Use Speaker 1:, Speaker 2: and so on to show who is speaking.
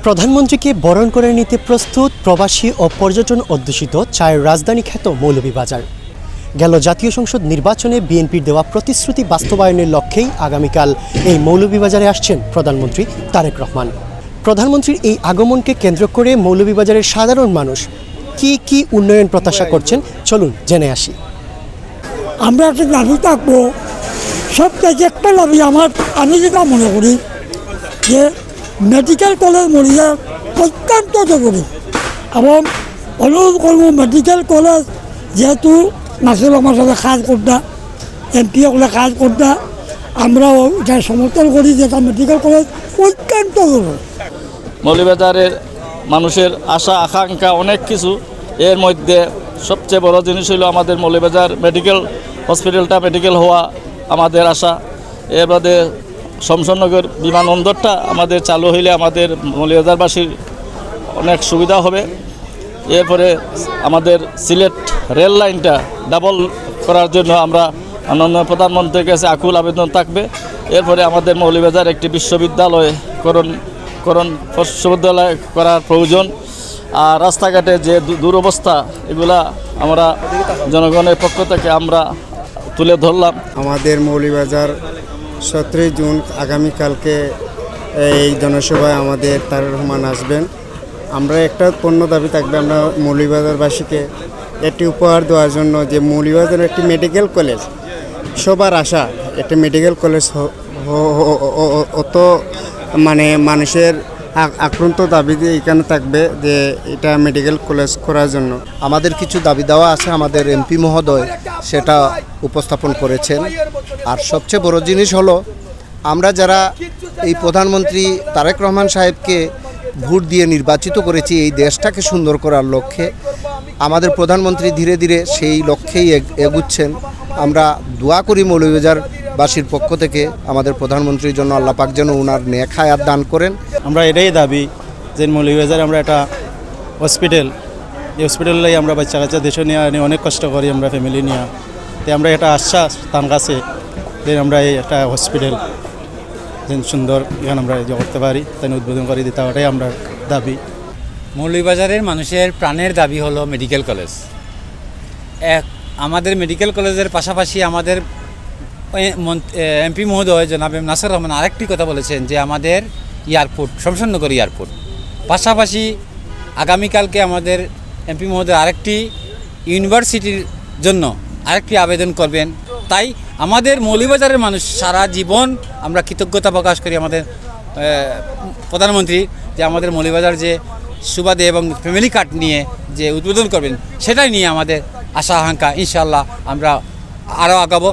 Speaker 1: প্রধানমন্ত্রীকে বরণ করে নিতে প্রস্তুত প্রবাসী ও পর্যটন অধ্যুষিত চায়ের রাজধানী খ্যাত মৌলভীবাজার। গেল জাতীয় সংসদ নির্বাচনে বিএনপির দেওয়া প্রতিশ্রুতি বাস্তবায়নের লক্ষ্যেই আগামীকাল এই মৌলভীবাজারে আসছেন প্রধানমন্ত্রী তারেক রহমান। প্রধানমন্ত্রীর এই আগমনকে কেন্দ্র করে মৌলভীবাজারের সাধারণ মানুষ কি উন্নয়ন প্রত্যাশা করছেন চলুন জেনে আসি।
Speaker 2: আমরা একটা দাবি থাকবো, সবথেকে একটা দাবি আমি যেটা মনে করি যে মেডিকেল কলেজ মরিয়া অত্যন্ত জরুরি এবং অনুরোধ করব মেডিকেল কলেজ যেহেতু নাসির রহমান সাথে কাজ করতা, এমপি হলে কাজ করতা, আমরাও এটা সমর্থন করি যে তার মেডিকেল কলেজ অত্যন্ত জরুরি।
Speaker 3: মৌলভীবাজারের মানুষের আশা আকাঙ্ক্ষা অনেক কিছু, এর মধ্যে সবচেয়ে বড় জিনিস হলো আমাদের মৌলভীবাজার মেডিকেল হওয়া আমাদের আশা। এর বাদে শমশাননগর বিমানবন্দরটা আমাদের চালু হইলে আমাদের মৌলভীবাজারবাসীর অনেক সুবিধা হবে। এরপরে আমাদের সিলেট রেল লাইনটা ডাবল করার জন্য আমরা মাননীয় প্রধানমন্ত্রীর কাছে আকুল আবেদন থাকবে। এরপরে আমাদের মৌলভীবাজার একটি বিশ্ববিদ্যালয় বিশ্ববিদ্যালয় করার প্রয়োজন। আর রাস্তাঘাটে যে দুরবস্থা এগুলা আমরা জনগণের পক্ষ থেকে আমরা তুলে ধরলাম।
Speaker 4: আমাদের মৌলভীবাজার 17 জুন আগামীকালকে এই জনসভায় আমাদের তারেক রহমান আসবেন। আমরা একটা পণ্য দাবি থাকবে, আমরা মৌলভীবাজারবাসীকে একটি উপহার দেওয়ার জন্য যে মৌলভীবাজারের একটি মেডিকেল কলেজ, সবার আশা একটা মেডিকেল কলেজ অত মানুষের আক্রান্ত দাবি দিয়ে এখানে থাকবে যে এটা মেডিকেল কলেজ করার জন্য।
Speaker 5: আমাদের কিছু দাবি দেওয়া আছে, আমাদের এমপি মহোদয় সেটা উপস্থাপন করেছেন। আর সবচেয়ে বড় জিনিস হলো আমরা যারা এই প্রধানমন্ত্রী তারেক রহমান সাহেবকে ভোট দিয়ে নির্বাচিত করেছি এই দেশটাকে সুন্দর করার লক্ষ্যে, আমাদের প্রধানমন্ত্রী ধীরে ধীরে সেই লক্ষ্যেই এগুচ্ছেন। আমরা দোয়া করি মৌলভীবাজারবাসীর পক্ষ থেকে আমাদের প্রধানমন্ত্রীর জন্য আল্লাহ পাক যেন ওনার নেক হায়াত দান করেন।
Speaker 6: আমরা এটাই দাবি যে মৌলভীবাজারে আমরা একটা হসপিটাল, এই হসপিটালে আমরা বাচ্চা কাচ্চা দেশে নিয়ে অনেক কষ্ট করি আমরা ফ্যামিলি নিয়ে, তাই আমরা একটা আশ্বাস তার কাছে যে আমরা এই একটা হসপিটাল যেন সুন্দর এখানে আমরা করতে পারি, তাই উদ্বোধন করে দিতে, ওটাই আমরা দাবি।
Speaker 7: মৌলভীবাজারের মানুষের প্রাণের দাবি হলো মেডিকেল কলেজ। আমাদের মেডিকেল কলেজের পাশাপাশি আমাদের এমপি মহোদয় জনাব নাসির রহমান আরেকটি কথা বলেছেন যে আমাদের এয়ারপোর্ট, শমশাননগর এয়ারপোর্ট, পাশাপাশি আগামীকালকে আমাদের এমপি মহোদয় আরেকটি ইউনিভার্সিটির জন্য আরেকটি আবেদন করবেন। তাই আমাদের মৌলভীবাজারের মানুষ সারা জীবন আমরা কৃতজ্ঞতা প্রকাশ করি আমাদের প্রধানমন্ত্রী যে আমাদের মৌলভীবাজার যে সুবাদে এবং ফ্যামিলি কার্ড নিয়ে যে উদ্বোধন করবেন সেটাই নিয়ে আমাদের আশা আকাঙ্ক্ষা। ইনশাআল্লাহ আমরা আরও আগাবো।